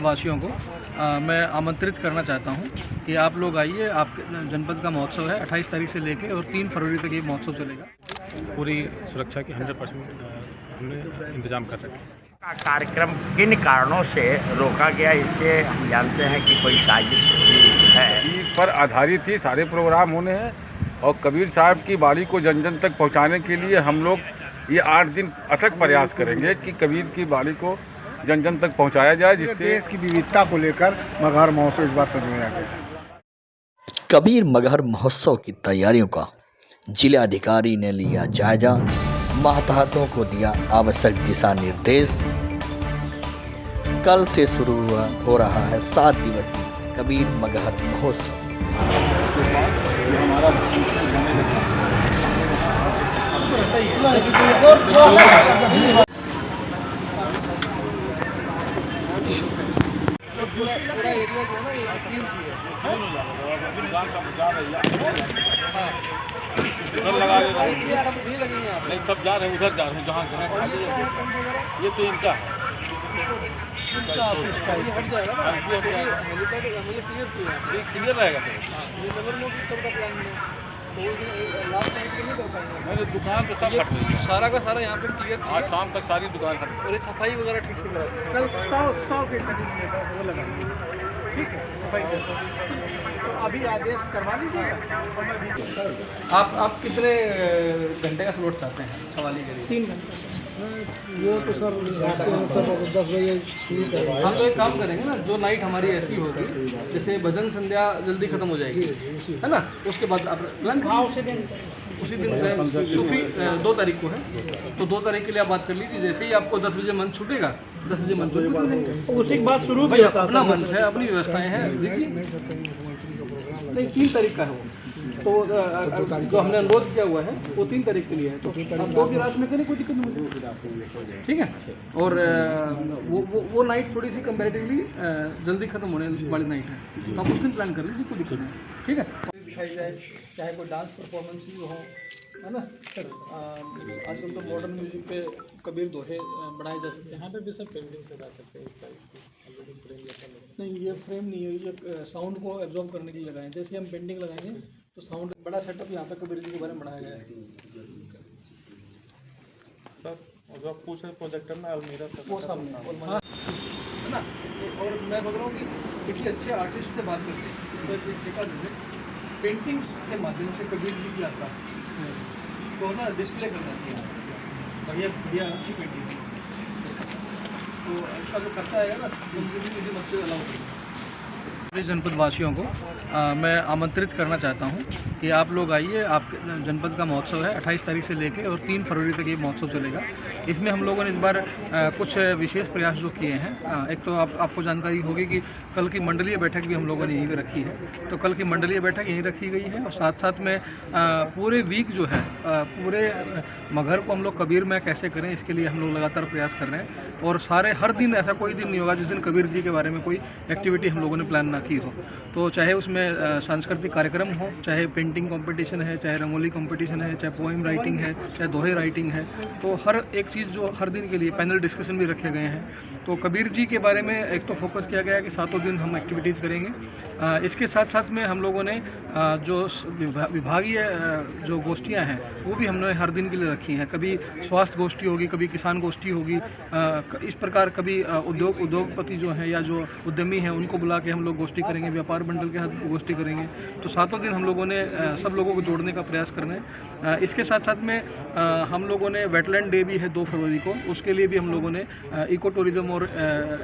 वासियों को मैं आमंत्रित करना चाहता हूं कि आप लोग आइए। आपके जनपद का महोत्सव है 28 तारीख से लेके और 3 फरवरी तक ये महोत्सव चलेगा। पूरी सुरक्षा की 100% हमने इंतजाम कर रखे हैं। कार्यक्रम किन कारणों से रोका गया, इससे हम जानते हैं कि कोई साजिश है। इस पर आधारित ही सारे प्रोग्राम होने हैं और कबीर साहब की बाणी को जन जन तक पहुंचाने के लिए हम लोग ये 8 दिन अथक प्रयास करेंगे कि कबीर की बाणी को जन जन तक पहुंचाया जाए, जिससे देश की विविधता को लेकर मगहर महोत्सव इस बार सजाया गया। कबीर मगहर महोत्सव की तैयारियों का जिलाधिकारी ने लिया जायजा, मातहतों को दिया आवश्यक दिशा निर्देश। कल से शुरू हो रहा है 7 दिवसीय कबीर मगहर महोत्सव। नहीं, सब जा रहे हैं, उधर जा रहे हैं जहाँ खाली है। ये तो इनका है। क्लियर रहेगा सर। दुकान तो सब हट रही है, सारा का सारा यहाँ पे क्लियर आज शाम तक सारी दुकान हट रही और सफाई वगैरह ठीक से करा। कल 100 के करीब वो लगा, ठीक है, सफाई तो अभी आदेश करवा लीजिएगा। आप कितने घंटे का स्लॉट चाहते हैं हवाली के लिए? 3 घंटे। वो तो सर 10 बजे शुरू करेंगे। हम तो एक काम करेंगे ना, जो नाइट हमारी ऐसी होगी, जैसे भजन संध्या जल्दी खत्म हो जाएगी, है ना, उसके बाद आप प्लान उसी दिन सूफी 2 तारीख को है, तो 2 तारीख के लिए आप बात कर लीजिए। जैसे ही आपको 10 बजे मंच छूटेगा, 10 बजे मंच उसी के बाद शुरू भाई अपना मंच है, अपनी व्यवस्थाएं हैं, दीजिए। नहीं, 3 तारीख का है वो, तो जो हमने अनुरोध किया हुआ है वो 3 तारीख के लिए है, तो आप 2 की रात में करें, कोई दिक्कत नहीं मुझे, ठीक है। और वो नाइट थोड़ी सी कंपैरेटिवली जल्दी खत्म होने वाली नाइट है, तो आप उस दिन प्लान कर लीजिए, कोई दिक्कत नहीं, ठीक है। दिखाई जाए, चाहे कोई डांस परफॉर्मेंस भी हो, है ना सर। आजकल तो मॉडर्न म्यूजिक पे कबीर दोहे बनाए जा सकते हैं। यहाँ पे भी सब पेंटिंग से ला सकते हैं। नहीं, ये फ्रेम नहीं है, ये साउंड को एब्जॉर्ब करने के लिए लगाएं। जैसे हम पेंटिंग लगाएंगे तो साउंड बड़ा सेटअप यहाँ पे कबीर जी के बारे में बनाया गया है सर। और आप पूछ रहे प्रोजेक्टर ना अलमीरा वो सामने है ना। और मैं बोल रहा हूँ कि किसी अच्छे आर्टिस्ट से बात करके इस तरह की ठेका जो है पेंटिंग्स के माध्यम से कबीर जी की यात्रा को ना डिस्प्ले करना चाहिए। बढ़िया बढ़िया अच्छी पेंटिंग है, तो इसका जो खर्चा आएगा ना, तो किसी मत से अलाउ करेंगे। जनपद वासियों को मैं आमंत्रित करना चाहता हूं कि आप लोग आइए। आपके जनपद का महोत्सव है 28 तारीख से लेके और 3 फरवरी तक ये महोत्सव चलेगा। इसमें हम लोगों ने इस बार कुछ विशेष प्रयास जो किए हैं। एक तो आपको जानकारी होगी कि कल की मंडलीय बैठक भी हम लोगों ने यहीं पे रखी है, तो कल की मंडलीय बैठक यहीं रखी गई है। और साथ साथ में पूरे वीक जो है, पूरे मगहर को हम लोग कबीर में कैसे करें, इसके लिए हम लोग लगातार प्रयास कर रहे हैं। और हर दिन ऐसा कोई दिन नहीं होगा जिस दिन कबीर जी के बारे में कोई एक्टिविटी हम लोगों ने प्लान ना की हो। तो चाहे उसमें सांस्कृतिक कार्यक्रम हो, चाहे पेंटिंग कंपटीशन है, चाहे रंगोली कंपटीशन है, चाहे पोएम राइटिंग है, चाहे दोहे राइटिंग है, तो हर एक चीज़ जो हर दिन के लिए पैनल डिस्कशन भी रखे गए हैं। तो कबीर जी के बारे में एक तो फोकस किया गया है कि 7 दिन हम एक्टिविटीज़ करेंगे। इसके साथ साथ में हम लोगों ने जो विभागीय जो गोष्ठियाँ हैं वो भी हमने हर दिन के लिए रखी हैं। कभी स्वास्थ्य गोष्ठी होगी, कभी किसान गोष्ठी होगी, इस प्रकार कभी उद्योगपति जो हैं या जो उद्यमी हैं उनको बुला के हम लोग गोष्ठी करेंगे, व्यापार मंडल के साथ गोष्ठी करेंगे। तो 7 दिन हम लोगों ने सब लोगों को जोड़ने का प्रयास करना है। इसके साथ साथ में हम लोगों ने वेटलैंड डे भी है 2 फरवरी को, उसके लिए भी हम लोगों ने इको टूरिज़्म और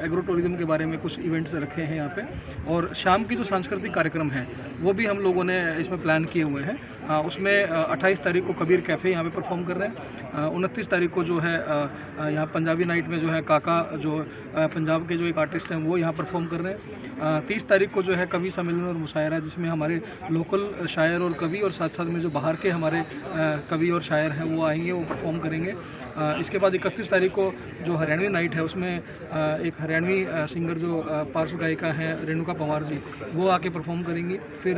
एग्रो टूरिज़्म के बारे में कुछ इवेंट्स रखे हैं यहाँ पे। और शाम की जो सांस्कृतिक कार्यक्रम है वो भी हम लोगों ने इसमें प्लान किए हुए हैं। उसमें 28 तारीख को कबीर कैफ़े यहाँ पे परफॉर्म कर रहे हैं। 29 तारीख को जो है यहाँ पंजाबी नाइट में जो है काका जो पंजाब के जो एक आर्टिस्ट हैं वो यहाँ परफॉर्म कर रहे हैं। 30 तारीख को जो है कवि सम्मेलन और मुशायरा, जिसमें हमारे लोकल शायर और कवि और साथ साथ में जो बाहर के हमारे कवि और शायर हैं वो आएंगे, वो परफॉर्म करेंगे। इसके उसके बाद 31 तारीख को जो हरियाणवी नाइट है उसमें एक हरियाणवी सिंगर जो पार्श्व गायिका हैं रेणुका पंवार जी, वो आके परफॉर्म करेंगी। फिर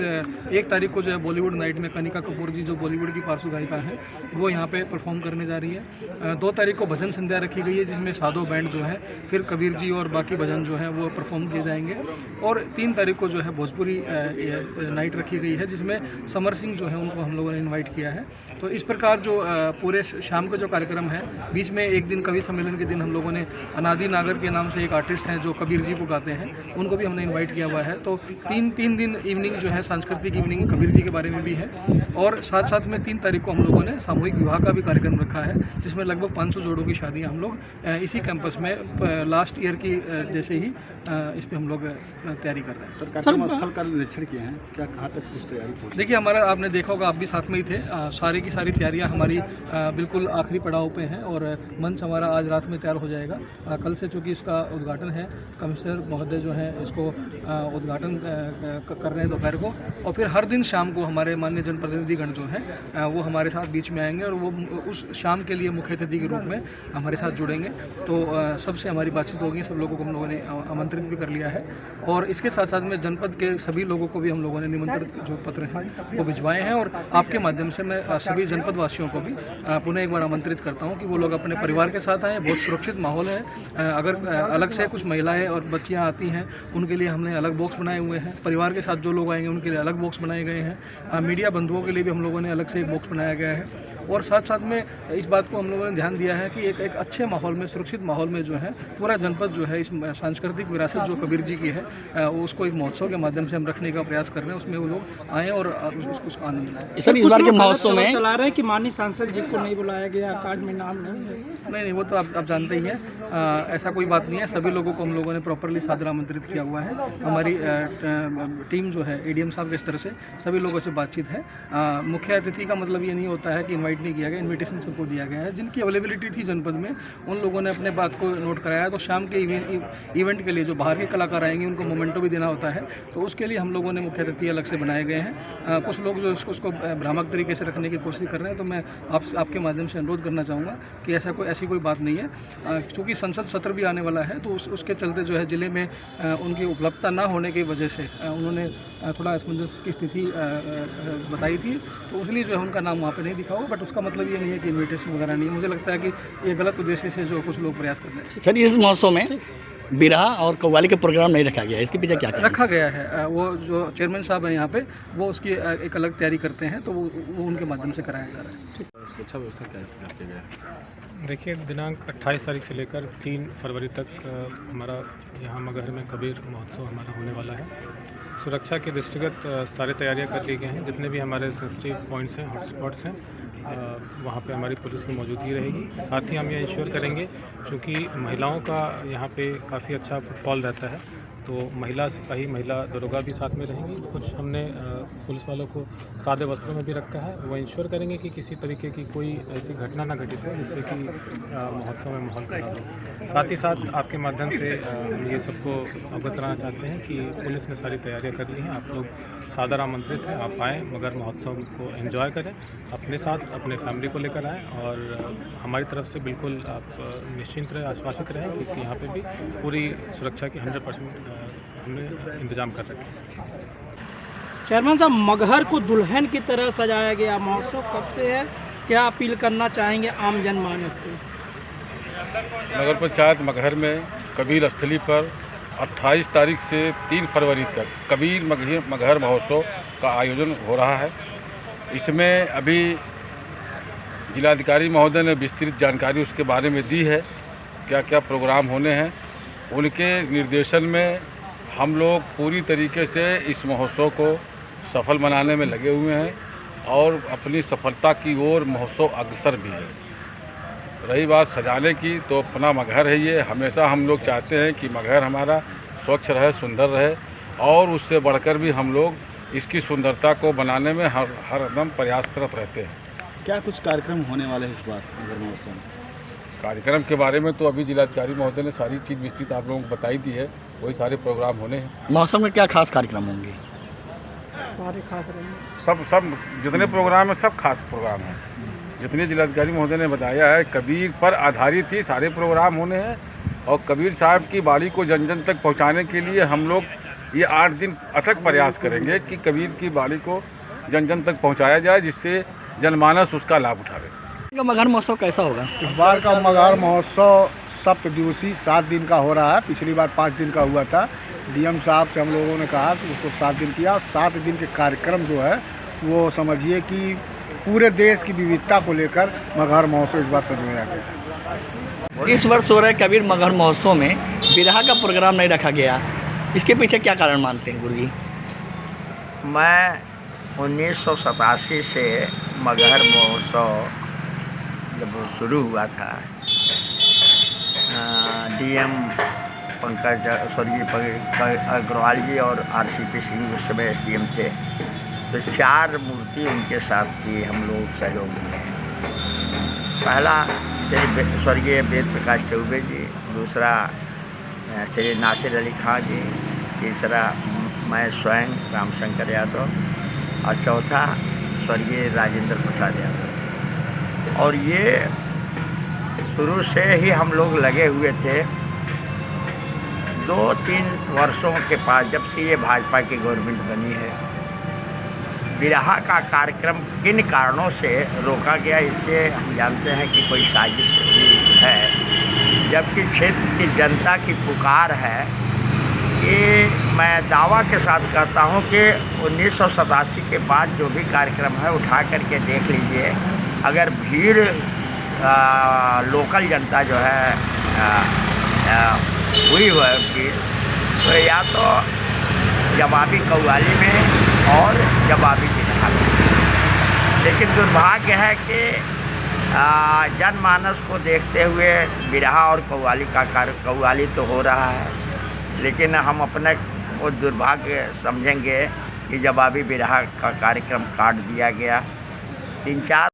1 तारीख को जो है बॉलीवुड नाइट में कनिका कपूर जी जो बॉलीवुड की पार्श्व गायिका हैं वो यहाँ पे परफॉर्म करने जा रही है। 2 तारीख को भजन संध्या रखी गई है जिसमें साधो बैंड जो है, फिर कबीर जी और बाकी भजन जो है वो परफॉर्म किए जाएंगे। और 3 तारीख को जो है भोजपुरी नाइट रखी गई है जिसमें समर सिंह जो है उनको हम लोगों ने इन्वाइट किया है। तो इस प्रकार जो पूरे शाम का जो कार्यक्रम है, बीच में एक दिन कवि सम्मेलन के दिन हम लोगों ने अनादि नागर के नाम से एक आर्टिस्ट हैं जो कबीर जी को गाते हैं, उनको भी हमने इनवाइट किया हुआ है। तो तीन दिन इवनिंग जो है सांस्कृतिक इवनिंग कबीर जी के बारे में भी है। और साथ साथ में 3 तारीख को हम लोगों ने सामूहिक विवाह का भी कार्यक्रम रखा है जिसमें लगभग 500 जोड़ों की शादियाँ हम लोग इसी कैंपस में लास्ट ईयर की जैसे ही इस पर हम लोग तैयारी कर रहे हैं। सर कार्यक्रम स्थल का निरीक्षण किए हैं, क्या कहाँ तक कुछ तैयारी पहुंची? देखिए हमारा आपने देखा होगा, आप भी साथ में ही थे, सारी की सारी तैयारियां हमारी बिल्कुल आखिरी पड़ाव पे हैं और मंच हमारा आज रात में तैयार हो जाएगा। कल से चूँकि इसका उद्घाटन है, कमिश्नर महोदय जो हैं इसको उद्घाटन कर रहे हैं दोपहर को, और फिर हर दिन शाम को हमारे माननीय जनप्रतिनिधिगण जो हैं वो हमारे साथ बीच में आएंगे और वो उस शाम के लिए मुख्य अतिथि के रूप में हमारे साथ जुड़ेंगे। तो सबसे हमारी बातचीत होगी, सब लोगों को हम लोगों ने आमंत्रित भी कर लिया है और इसके साथ साथ में जनपद के सभी लोगों को भी हम लोगों ने निमंत्रित जो पत्र हैं वो भिजवाए हैं। और आपके माध्यम से मैं सभी जनपद वासियों को भी पुनः एक बार आमंत्रित करता हूं कि वो लोग अपने परिवार के साथ आएँ। बहुत सुरक्षित माहौल है। अगर अलग से कुछ महिलाएं और बच्चियां आती हैं उनके लिए हमने अलग बॉक्स बनाए हुए हैं, परिवार के साथ जो लोग आएंगे उनके लिए अलग बॉक्स बनाए गए हैं, मीडिया बंधुओं के लिए भी हम लोगों ने अलग से एक बॉक्स बनाया गया है। और साथ साथ में इस बात को हम लोगों ने ध्यान दिया है कि एक अच्छे माहौल में, सुरक्षित माहौल में जो है पूरा जनपद जो है इस सांस्कृतिक विरासत जो कबीर जी की है उसको एक महोत्सव के माध्यम से हम रखने का प्रयास कर रहे हैं। उसमें वो लोग आएँ और उसको आनंद लें। सर इस बार के महोत्सव में चला रहे हैं कि माननीय सांसद जी को नहीं बुलाया गया, कार्ड में नाम नहीं, वो तो आप जानते ही हैं, ऐसा कोई बात नहीं है। सभी लोगों को हम लोगों ने प्रॉपरली सादर आमंत्रित किया हुआ है। हमारी टीम जो है एडीएम साहब के स्तर से सभी लोगों से बातचीत है। मुख्य अतिथि का मतलब ये नहीं होता है कि इनवाइट नहीं किया गया, इनविटेशन सबको दिया गया है। जिनकी अवेलेबिलिटी थी जनपद में उन लोगों ने अपने बात को नोट कराया। तो शाम के इवेंट के लिए जो बाहर के कलाकार आएंगे उनको मोमेंटो भी देना होता है, तो उसके लिए हम लोगों ने मुख्य अतिथि अलग से बनाए गए हैं। कुछ लोग जो उसको भ्रामक तरीके से रखने की कोशिश कर रहे हैं, तो मैं आपके माध्यम से अनुरोध करना चाहूँगा कि ऐसी कोई बात नहीं है। चूँकि संसद सत्र भी आने वाला है तो उसके चलते जो है ज़िले में उनकी उपलब्धता ना होने की वजह से उन्होंने थोड़ा असमंजस की स्थिति बताई थी, तो इसलिए जो है उनका नाम वहाँ पे नहीं दिखा होगा। बट उसका मतलब ये नहीं है कि इन्विटेशन वगैरह नहीं है। मुझे लगता है कि ये गलत उद्देश्य से जो कुछ लोग प्रयास कर रहे हैं। सर इस महोत्सव में बिरहा और कव्वाली का प्रोग्राम नहीं रखा गया, इसके पीछे क्या रखा गया है? वो जो चेयरमैन साहब हैं यहाँ पे वो उसकी एक अलग तैयारी करते हैं, तो वो उनके माध्यम से कराया जा रहा है। सुरक्षा व्यवस्था क्या किया गया? देखिए, दिनांक 28 तारीख से लेकर 3 फरवरी तक हमारा यहाँ मगहर में कबीर महोत्सव हमारा होने वाला है। सुरक्षा के दृष्टिगत सारी तैयारियां कर ली गई हैं। जितने भी हमारे सेंसिटिव पॉइंट्स हैं, हॉटस्पॉट्स हैं, वहाँ पे हमारी पुलिस की मौजूदगी रहेगी। साथ ही हम ये इंश्योर करेंगे, चूँकि महिलाओं का यहाँ पे काफ़ी अच्छा फुटफॉल रहता है, तो महिला सिपाही, महिला दरोगा भी साथ में रहेंगी। कुछ हमने पुलिस वालों को सादे वस्त्रों में भी रखा है। वो इंश्योर करेंगे कि किसी तरीके की कोई ऐसी घटना ना घटित हो जिससे कि महोत्सव में माहौल खराब हो। साथ ही साथ आपके माध्यम से हम ये सबको अवगत कराना चाहते हैं कि पुलिस ने सारी तैयारियां कर ली हैं। आप लोग सादर आमंत्रित हैं, आप आएँ, मगर महोत्सव को एंजॉय करें, अपने साथ अपने फैमिली को लेकर आएँ। और हमारी तरफ से बिल्कुल आप निश्चिंत रहें, आश्वासित रहें, क्योंकि यहाँ पे भी पूरी सुरक्षा की 100% हमने इंतजाम कर रखे हैं। चेयरमैन साहब, मगहर को दुल्हन की तरह सजाया गया महोत्सव कब से है, क्या अपील करना चाहेंगे आम जनमानस से? नगर पंचायत मगहर में कबीर स्थली पर 28 तारीख से 3 फरवरी तक कबीर मगहर महोत्सव का आयोजन हो रहा है। इसमें अभी जिलाधिकारी महोदय ने विस्तृत जानकारी उसके बारे में दी है, क्या क्या प्रोग्राम होने हैं। उनके निर्देशन में हम लोग पूरी तरीके से इस महोत्सव को सफल बनाने में लगे हुए हैं और अपनी सफलता की ओर महोत्सव अग्रसर भी है। रही बात सजाने की, तो अपना मगहर है ये। हमेशा हम लोग चाहते हैं कि मगहर हमारा स्वच्छ रहे, सुंदर रहे, और उससे बढ़कर भी हम लोग इसकी सुंदरता को बनाने में हर एकदम प्रयासरत रहते हैं। क्या कुछ कार्यक्रम होने वाले हैं इस बार मगहर महोत्सव में? कार्यक्रम के बारे में तो अभी जिलाधिकारी महोदय ने सारी चीज़ विस्तृत आप लोगों को बताई दी है। वही सारे प्रोग्राम होने हैं। महोत्सव में क्या खास कार्यक्रम होंगे? सारे खास रहेंगे। सब जितने प्रोग्राम हैं सब खास प्रोग्राम हैं। जितने जिलाधिकारी महोदय ने बताया है, कबीर पर आधारित ही सारे प्रोग्राम होने हैं और कबीर साहब की बाणी को जन जन तक पहुंचाने के लिए हम लोग ये 8 दिन अथक प्रयास करेंगे कि कबीर की बाणी को जन जन तक पहुंचाया जाए, जिससे जनमानस उसका लाभ उठावे। मगहर महोत्सव कैसा होगा? इस बार का मगहर महोत्सव 7 दिवसीय 7 दिन का हो रहा है। पिछली बार 5 दिन का हुआ था। डीएम साहब से हम लोगों ने कहा कि उसको 7 दिन किया। 7 दिन के कार्यक्रम जो है वो समझिए कि पूरे देश की विविधता को लेकर मगहर महोत्सव इस बार सजाया गया है। इस वर्ष हो रहे कबीर मगहर महोत्सव में बिरहा का प्रोग्राम नहीं रखा गया, इसके पीछे क्या कारण मानते हैं गुरुजी? मैं 1987 से मगहर महोत्सव जब वो शुरू हुआ था, डीएम पंकज स्वर्गीय अग्रवाल जी और आरसीपी सिंह उस समय डीएम थे, तो 4 मूर्ति उनके साथ थी हम लोग सहयोग में। पहला श्री स्वर्गीय वेद प्रकाश चौबे जी, दूसरा श्री नासिर अली खां जी, तीसरा मैं स्वयं रामशंकर यादव और चौथा स्वर्गीय राजेंद्र प्रसाद यादव। और ये शुरू से ही हम लोग लगे हुए थे। 2-3 वर्षों के बाद जब से ये भाजपा की गवर्नमेंट बनी है, बिरहा का कार्यक्रम किन कारणों से रोका गया, इससे हम जानते हैं कि कोई साजिश है, जबकि क्षेत्र की जनता की पुकार है। ये मैं दावा के साथ कहता हूँ कि 1987 के बाद जो भी कार्यक्रम है उठा करके देख लीजिए। अगर भीड़ लोकल जनता जो है हुई है भीड़, तो या तो जवाबी कव्वाली में और जवाबी बिरहा में। लेकिन दुर्भाग्य है कि जनमानस को देखते हुए बिरहा और कव्वाली तो हो रहा है, लेकिन हम अपने को दुर्भाग्य समझेंगे कि जवाबी बिरहा का कार्यक्रम काट दिया गया। 3-4